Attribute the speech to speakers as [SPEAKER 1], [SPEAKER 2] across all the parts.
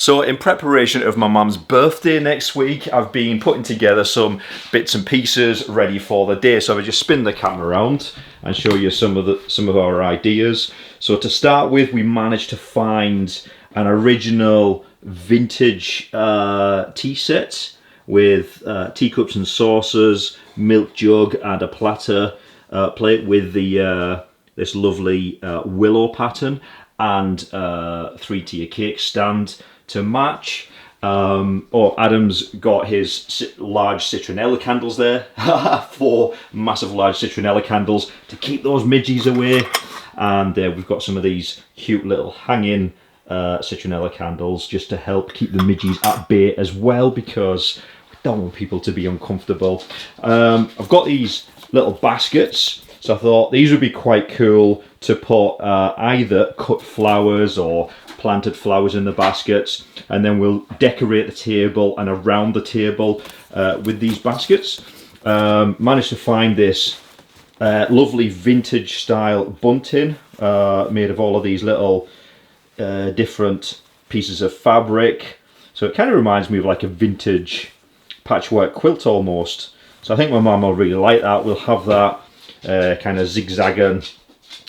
[SPEAKER 1] So in preparation of my mum's birthday next week, I've been putting together some bits and pieces ready for the day. So I'll just spin the camera around and show you some of our ideas. So to start with, we managed to find an original vintage tea set with teacups and saucers, milk jug and a platter plate with the this lovely willow pattern and 3-tier cake stand to match. Adam's got his large citronella candles there. 4 massive large citronella candles to keep those midges away. And we've got some of these cute little hanging citronella candles just to help keep the midges at bay as well, because we don't want people to be uncomfortable. I've got these little baskets, so I thought these would be quite cool to put either cut flowers or planted flowers in the baskets, and then we'll decorate the table and around the table with these baskets. Managed to find this lovely vintage style bunting made of all of these little different pieces of fabric, so it kind of reminds me of like a vintage patchwork quilt almost. So I think my mum will really like that. We'll have that kind of zigzagging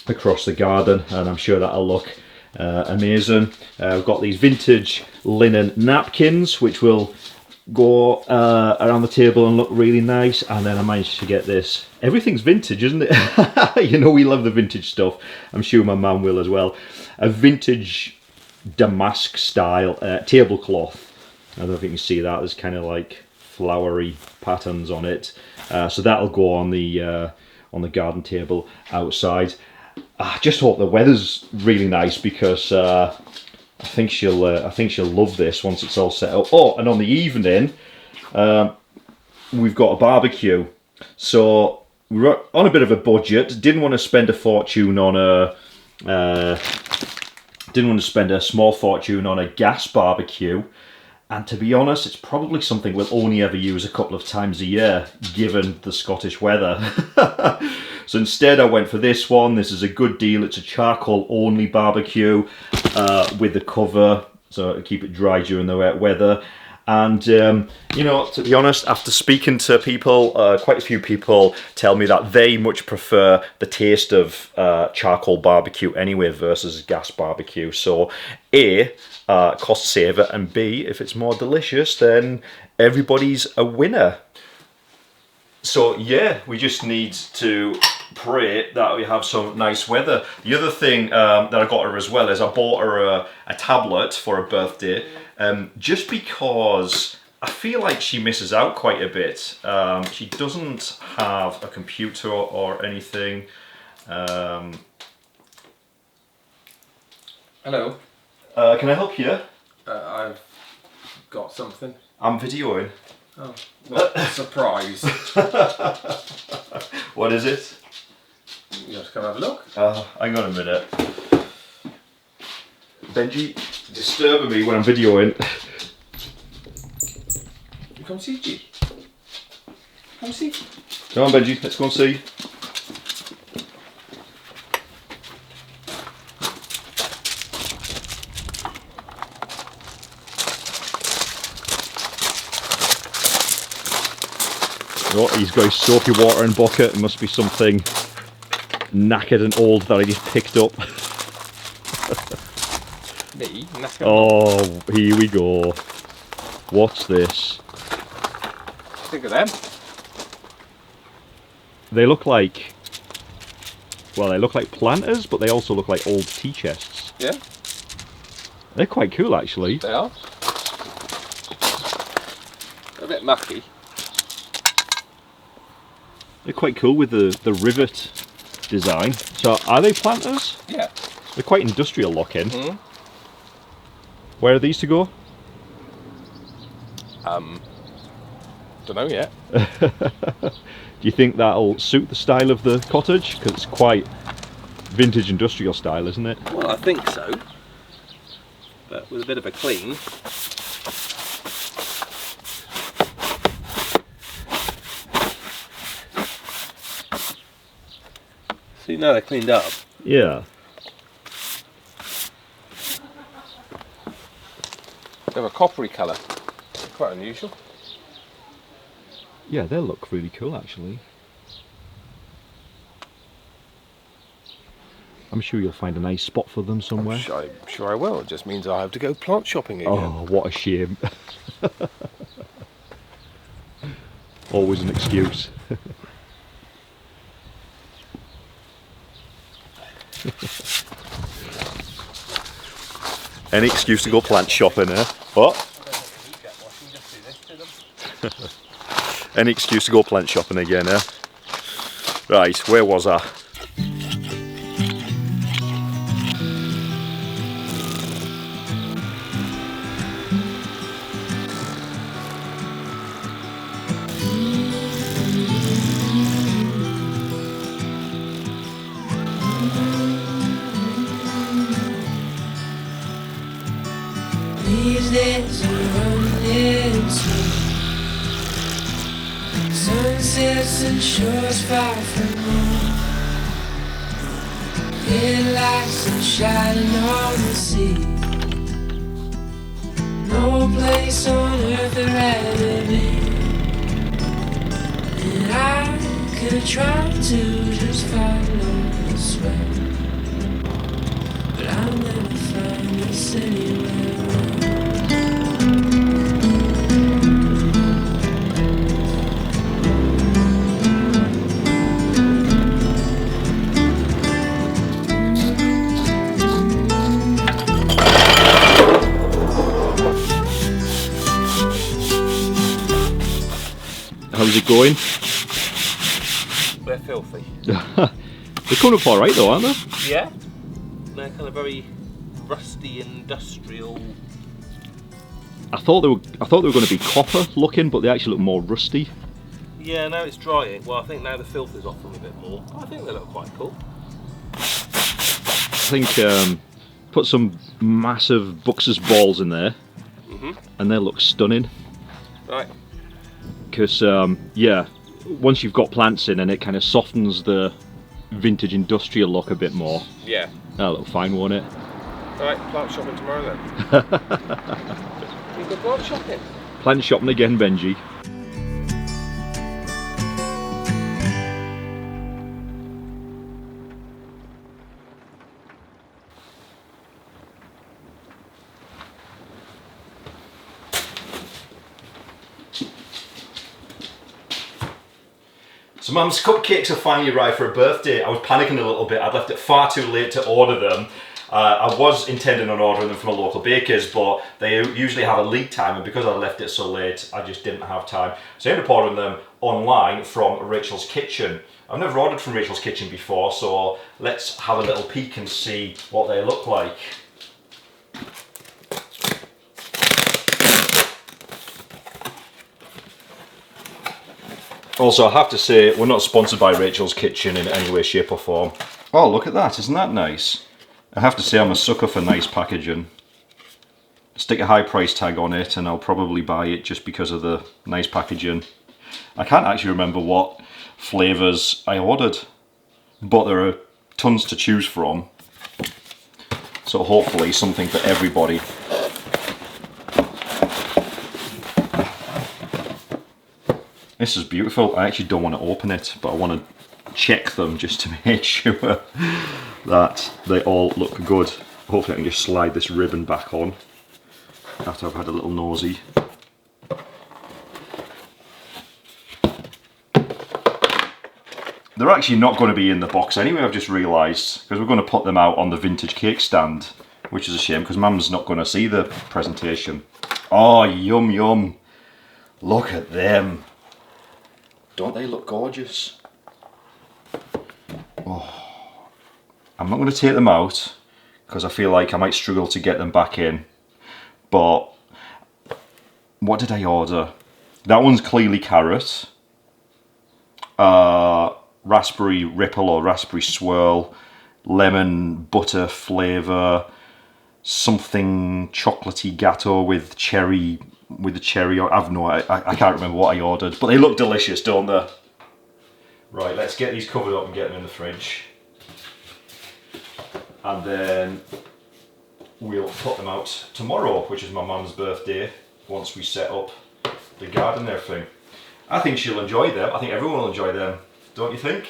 [SPEAKER 1] across the garden, and I'm sure that'll look amazing. We've got these vintage linen napkins which will go around the table and look really nice. And then I managed to get this, everything's vintage, isn't it? You know, we love the vintage stuff. I'm sure my mum will as well. A vintage damask style tablecloth. I don't know if you can see that, there's kind of like flowery patterns on it. So that'll go on the garden table outside. I just hope the weather's really nice, because I think she'll love this once it's all set up. Oh, and on the evening, we've got a barbecue. So we're on a bit of a budget. Didn't want to spend a fortune on a small fortune on a gas barbecue. And to be honest, it's probably something we'll only ever use a couple of times a year, given the Scottish weather. So instead I went for this one. This is a good deal. It's a charcoal only barbecue with the cover, so to keep it dry during the wet weather. And you know, to be honest, after speaking to people, quite a few people tell me that they much prefer the taste of charcoal barbecue anyway versus gas barbecue. So A, cost saver, and B, if it's more delicious, then everybody's a winner. So yeah, we just need to pray that we have some nice weather. The other thing that I got her as well is I bought her a tablet for her birthday, just because I feel like she misses out quite a bit. She doesn't have a computer or anything.
[SPEAKER 2] Hello.
[SPEAKER 1] Can I help you?
[SPEAKER 2] I've got something.
[SPEAKER 1] I'm videoing.
[SPEAKER 2] Oh, what a surprise.
[SPEAKER 1] What is it?
[SPEAKER 2] You have to come have a look.
[SPEAKER 1] Hang on a minute. Benji disturbing me when I'm videoing.
[SPEAKER 2] You come see, G. Come see.
[SPEAKER 1] Come on, Benji, let's go and see. Oh, he's got his soapy water and bucket. It must be something knackered and old that I just picked up.
[SPEAKER 2] Me? Knackered?
[SPEAKER 1] Oh, here we go. What's this?
[SPEAKER 2] Think of them.
[SPEAKER 1] They look like, well, they look like planters, but they also look like old tea chests.
[SPEAKER 2] Yeah.
[SPEAKER 1] They're quite cool, actually.
[SPEAKER 2] They are. A bit mucky.
[SPEAKER 1] They're quite cool with the rivet design. So, are they planters?
[SPEAKER 2] Yeah.
[SPEAKER 1] They're quite industrial looking.
[SPEAKER 2] Mm.
[SPEAKER 1] Where are these to go?
[SPEAKER 2] Don't know yet.
[SPEAKER 1] Do you think that'll suit the style of the cottage? Because it's quite vintage industrial style, isn't it?
[SPEAKER 2] Well, I think so. But with a bit of a clean. See, now they're cleaned up.
[SPEAKER 1] Yeah.
[SPEAKER 2] They have a coppery colour. Quite unusual.
[SPEAKER 1] Yeah, they look really cool actually. I'm sure you'll find a nice spot for them somewhere.
[SPEAKER 2] I'm sure I will. It just means I have to go plant shopping again.
[SPEAKER 1] Oh, what a shame. Always an excuse. Any excuse to go plant shopping, eh? What? Any excuse to go plant shopping again, eh? Right, where was I?
[SPEAKER 3] These days are running slow. Sunsets and shores far from home. Headlights are shining on the sea. No place on earth I'd rather be. And I could try to just follow the sweat, but I'll never find this anywhere.
[SPEAKER 1] How's it going?
[SPEAKER 2] They're filthy.
[SPEAKER 1] They're coming up alright though, aren't they?
[SPEAKER 2] Yeah. They're kind of very rusty, industrial.
[SPEAKER 1] I thought they were going to be copper looking, but they actually look more rusty.
[SPEAKER 2] Yeah, now it's drying. Well, I think now the filth is off them a bit more. I think they look quite cool.
[SPEAKER 1] I think put some massive Buxus balls in there, and they look stunning.
[SPEAKER 2] Right.
[SPEAKER 1] Because yeah, once you've got plants in, and it kind of softens the vintage industrial look a bit more.
[SPEAKER 2] Yeah.
[SPEAKER 1] That'll look fine, won't it?
[SPEAKER 2] Right, plant shopping tomorrow then. You go plant shopping.
[SPEAKER 1] Plant shopping again, Benji. So Mum's cupcakes are finally arrived for her birthday. I was panicking a little bit. I'd left it far too late to order them. I was intending on ordering them from a local baker's, but they usually have a lead time, and because I left it so late, I just didn't have time. So I ended up ordering them online from Rachel's Kitchen. I've never ordered from Rachel's Kitchen before, so let's have a little peek and see what they look like. Also, I have to say, we're not sponsored by Rachel's Kitchen in any way, shape or form. Oh, look at that, isn't that nice? I have to say, I'm a sucker for nice packaging. Stick a high price tag on it and I'll probably buy it just because of the nice packaging. I can't actually remember what flavours I ordered, but there are tons to choose from. So hopefully something for everybody. This is beautiful. I actually don't want to open it, but I want to check them just to make sure that they all look good. Hopefully I can just slide this ribbon back on after I've had a little nosy. They're actually not going to be in the box anyway, I've just realised, because we're going to put them out on the vintage cake stand, which is a shame because Mum's not going to see the presentation. Oh, yum yum. Look at them. Don't they look gorgeous? Oh, I'm not going to take them out because I feel like I might struggle to get them back in. But what did I order? That one's clearly carrot. Raspberry ripple or raspberry swirl, lemon butter flavour, something chocolatey gatto with cherry. With the cherry, I can't remember what I ordered, but they look delicious, don't they? Right, let's get these covered up and get them in the fridge. And then we'll put them out tomorrow, which is my mum's birthday, once we set up the garden and everything. I think she'll enjoy them. I think everyone will enjoy them, don't you think?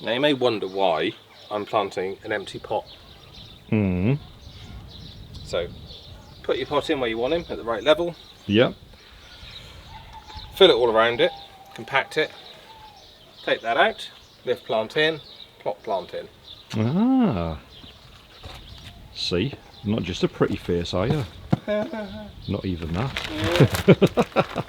[SPEAKER 2] Now you may wonder why I'm planting an empty pot. So put your pot in where you want him, at the right level.
[SPEAKER 1] Yep.
[SPEAKER 2] Fill it all around it, compact it, take that out, lift plant in, plot plant in.
[SPEAKER 1] Ah. See, not just a pretty face, are you? Not even that.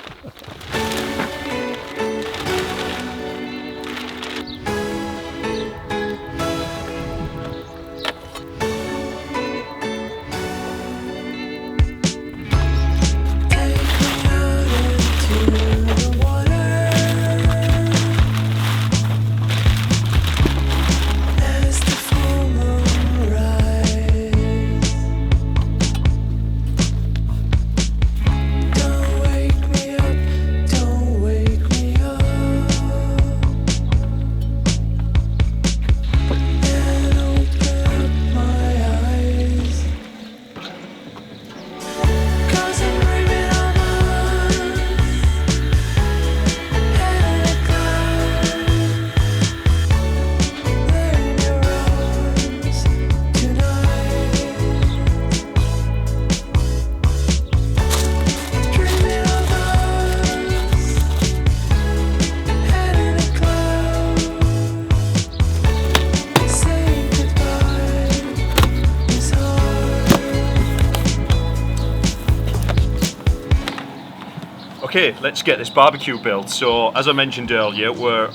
[SPEAKER 1] Okay, let's get this barbecue built. So, as I mentioned earlier, we're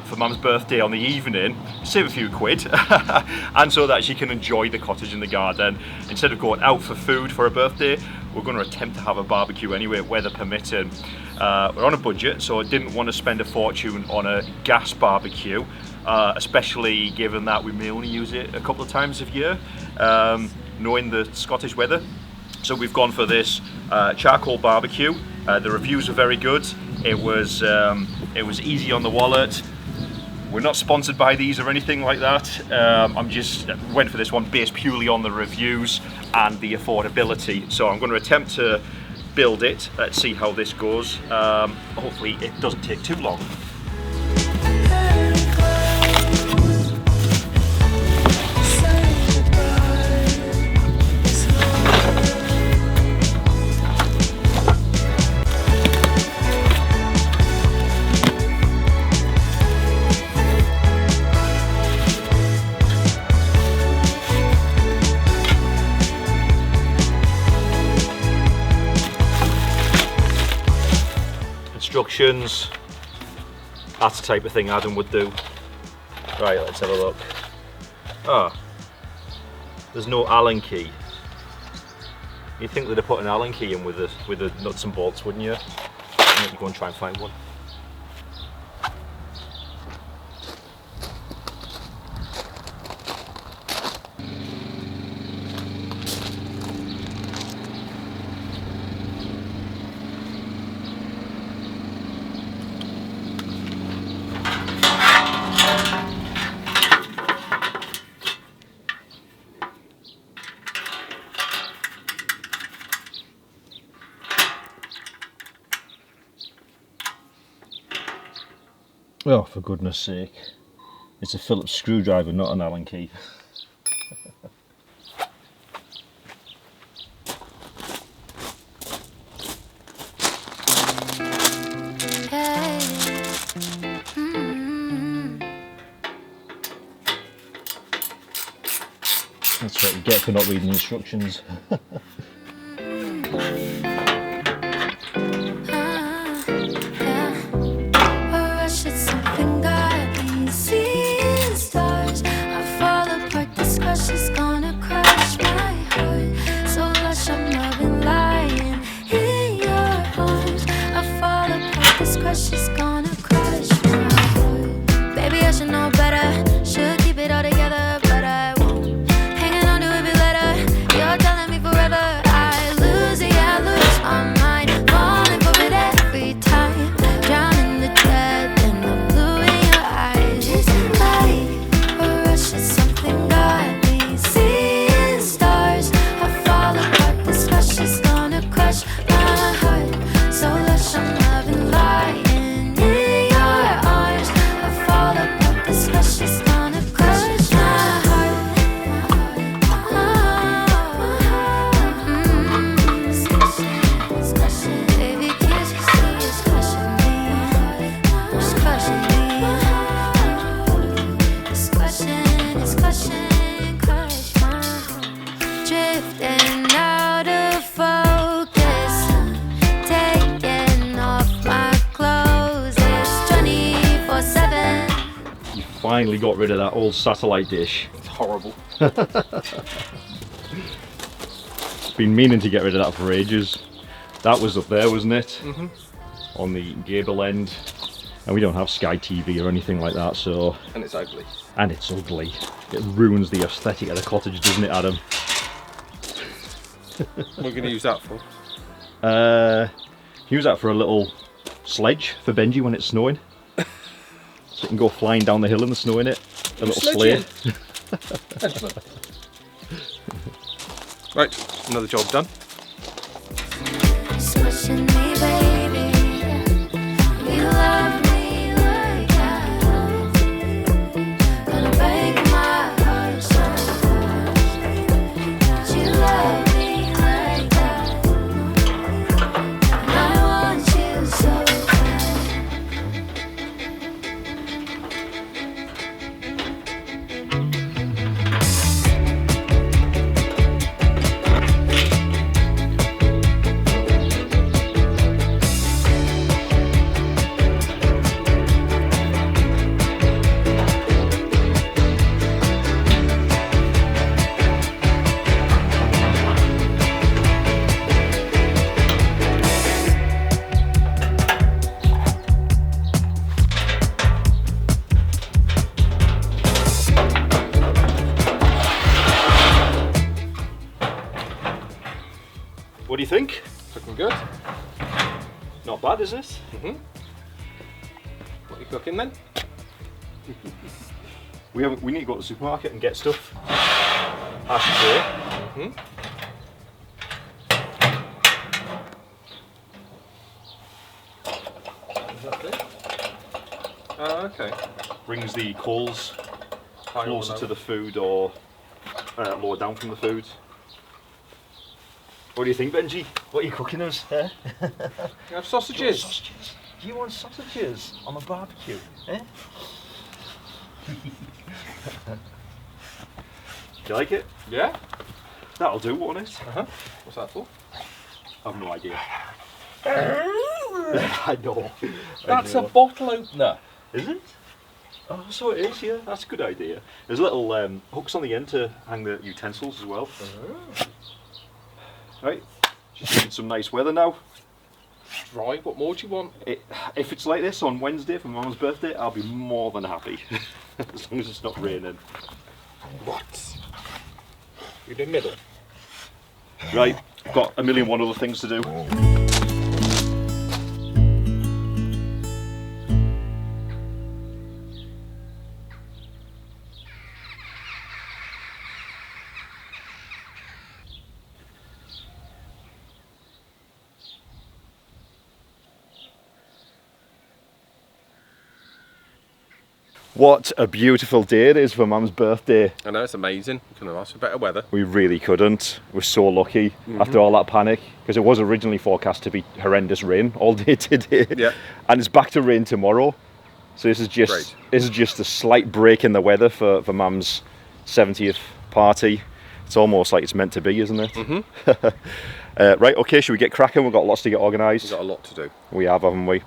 [SPEAKER 1] for Mum's birthday on the evening, save a few quid, and so that she can enjoy the cottage and the garden. Instead of going out for food for her birthday, we're going to attempt to have a barbecue anyway, weather permitting. We're on a budget, so I didn't want to spend a fortune on a gas barbecue. especially given that we may only use it a couple of times a year, knowing the Scottish weather. So we've gone for this charcoal barbecue. The reviews are very good. It was easy on the wallet. We're not sponsored by these or anything like that. I'm just went for this one based purely on the reviews and the affordability. So I'm going to attempt to build it. Let's see how this goes. Hopefully it doesn't take too long. Instructions. That's the type of thing Adam would do. Right, let's have a look. Ah, there's no Allen key. You'd think they'd have put an Allen key in with the nuts and bolts, wouldn't you? Let me go and try and find one. Oh, for goodness sake. It's a Phillips screwdriver, not an Allen key. That's what you get for not reading instructions. Finally got rid of that old satellite dish.
[SPEAKER 2] It's horrible.
[SPEAKER 1] Been meaning to get rid of that for ages. That was up there, wasn't it?
[SPEAKER 2] Mm-hmm.
[SPEAKER 1] On the gable end. And we don't have Sky TV or anything like that, so...
[SPEAKER 2] And it's ugly.
[SPEAKER 1] And it's ugly. It ruins the aesthetic of the cottage, doesn't it, Adam?
[SPEAKER 2] What are we going to use that for?
[SPEAKER 1] Use that for a little sledge for Benji when it's snowing. So you can go flying down the hill in the snow in it. A little sleigh.
[SPEAKER 2] Excellent. Right, another job done.
[SPEAKER 3] Switching me, baby. You love me like that. Gonna break my heart so much. You love me like that. I want you so bad.
[SPEAKER 1] What do you think?
[SPEAKER 2] Looking good.
[SPEAKER 1] Not bad, is it?
[SPEAKER 2] Mm-hmm. What are you cooking then?
[SPEAKER 1] We need to go to the supermarket and get stuff. As before.
[SPEAKER 2] Mm-hmm. Is that it? Oh, okay.
[SPEAKER 1] Brings the coals
[SPEAKER 2] Higher or
[SPEAKER 1] closer to
[SPEAKER 2] lower?
[SPEAKER 1] the food or lower down from the food. What do you think, Benji? What are you cooking us? Eh?
[SPEAKER 2] You have sausages.
[SPEAKER 1] Sausages? Do you want sausages on a barbecue? Eh? Do you like it?
[SPEAKER 2] Yeah.
[SPEAKER 1] That'll do, won't it?
[SPEAKER 2] Uh-huh. What's that for?
[SPEAKER 1] I've no idea. I know.
[SPEAKER 2] That's
[SPEAKER 1] I
[SPEAKER 2] a
[SPEAKER 1] know.
[SPEAKER 2] bottle opener.
[SPEAKER 1] Is it? Oh, so it is, yeah. That's a good idea. There's little hooks on the end to hang the utensils as well. Right, just in some nice weather now.
[SPEAKER 2] Dry. What more do you want?
[SPEAKER 1] If it's like this on Wednesday for Mum's birthday, I'll be more than happy. As long as it's not raining.
[SPEAKER 2] What? You're in the middle.
[SPEAKER 1] Right, I've got a million one other things to do. What a beautiful day it is for Mum's birthday.
[SPEAKER 2] I know, it's amazing. You couldn't have asked for better weather.
[SPEAKER 1] We really couldn't. We're so lucky after all that panic, because it was originally forecast to be horrendous rain all day today.
[SPEAKER 2] Yeah.
[SPEAKER 1] And it's back to rain tomorrow. So this is just a slight break in the weather for Mum's 70th party. It's almost like it's meant to be, isn't it?
[SPEAKER 2] Mm-hmm.
[SPEAKER 1] Right, okay, should we get cracking? We've got lots to get organised.
[SPEAKER 2] We've got a lot to do.
[SPEAKER 1] We have, haven't we?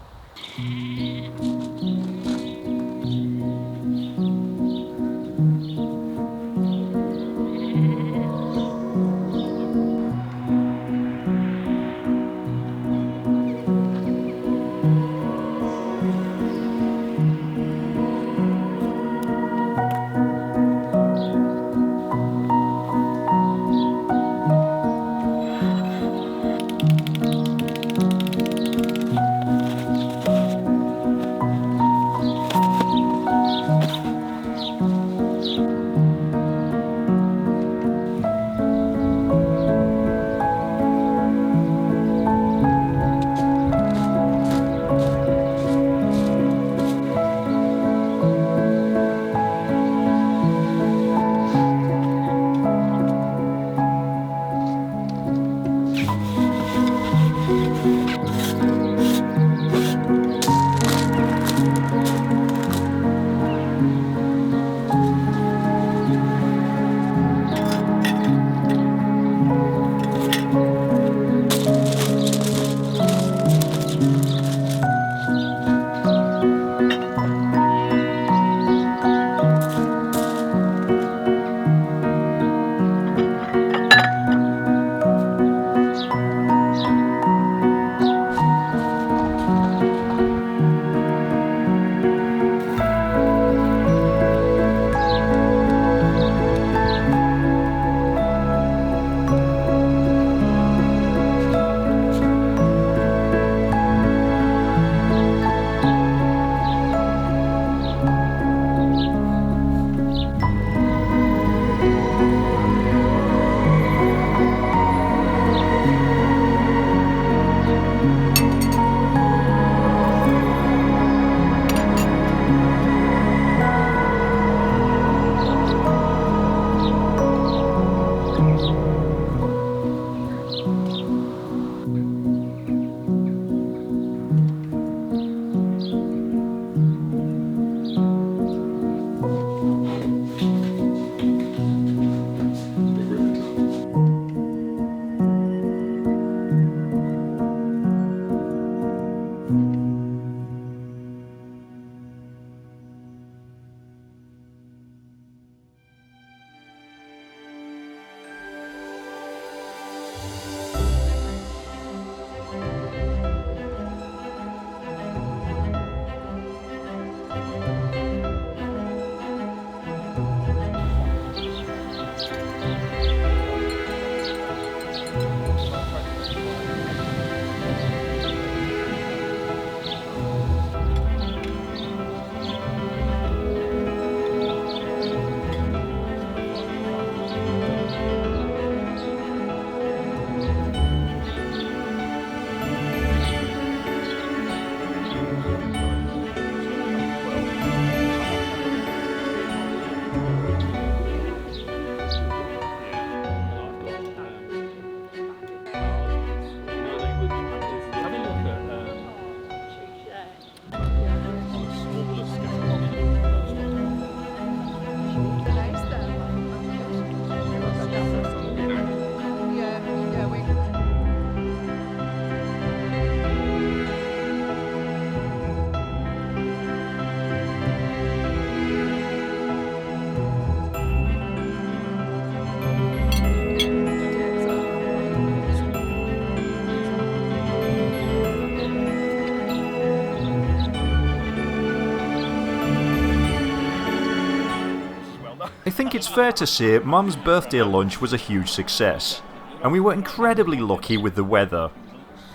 [SPEAKER 1] It's fair to say Mum's birthday lunch was a huge success, and we were incredibly lucky with the weather,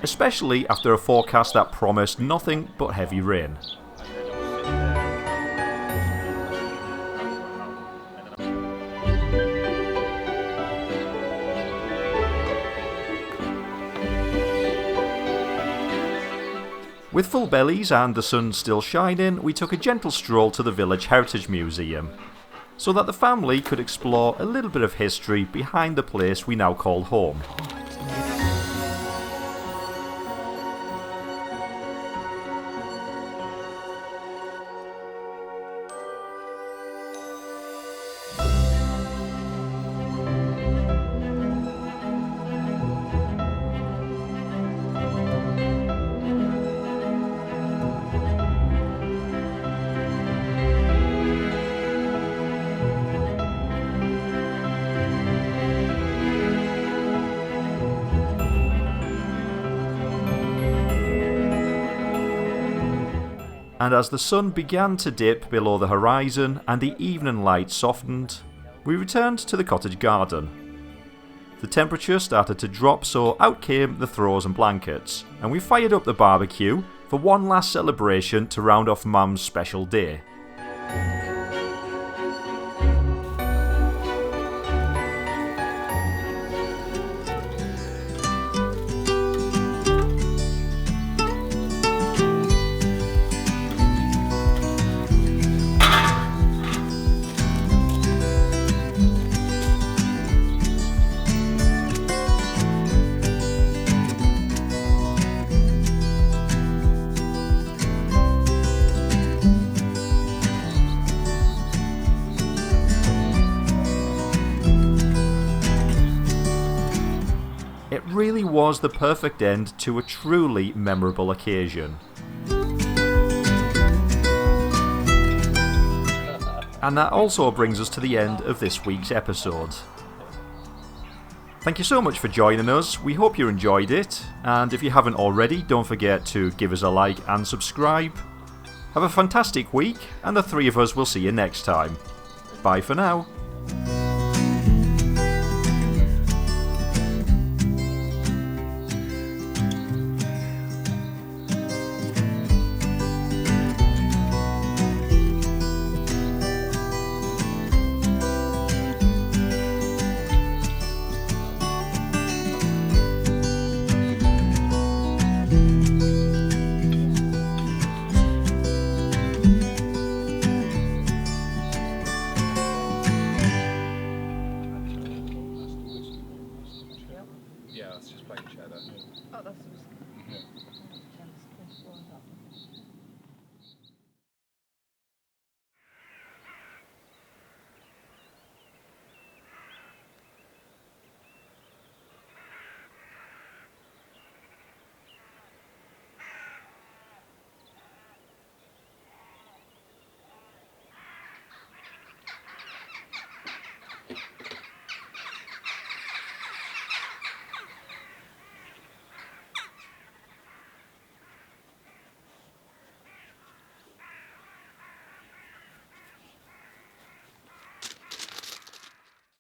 [SPEAKER 1] especially after a forecast that promised nothing but heavy rain. With full bellies and the sun still shining, we took a gentle stroll to the village heritage museum, so that the family could explore a little bit of history behind the place we now call home. And as the sun began to dip below the horizon and the evening light softened, we returned to the cottage garden. The temperature started to drop, so out came the throws and blankets, and we fired up the barbecue for one last celebration to round off Mum's special day. It really was the perfect end to a truly memorable occasion. And that also brings us to the end of this week's episode. Thank you so much for joining us. We hope you enjoyed it, and if you haven't already, don't forget to give us a like and subscribe. Have a fantastic week, and the three of us will see you next time. Bye for now.
[SPEAKER 2] Yeah, that's just plain cheddar.
[SPEAKER 4] Oh, that's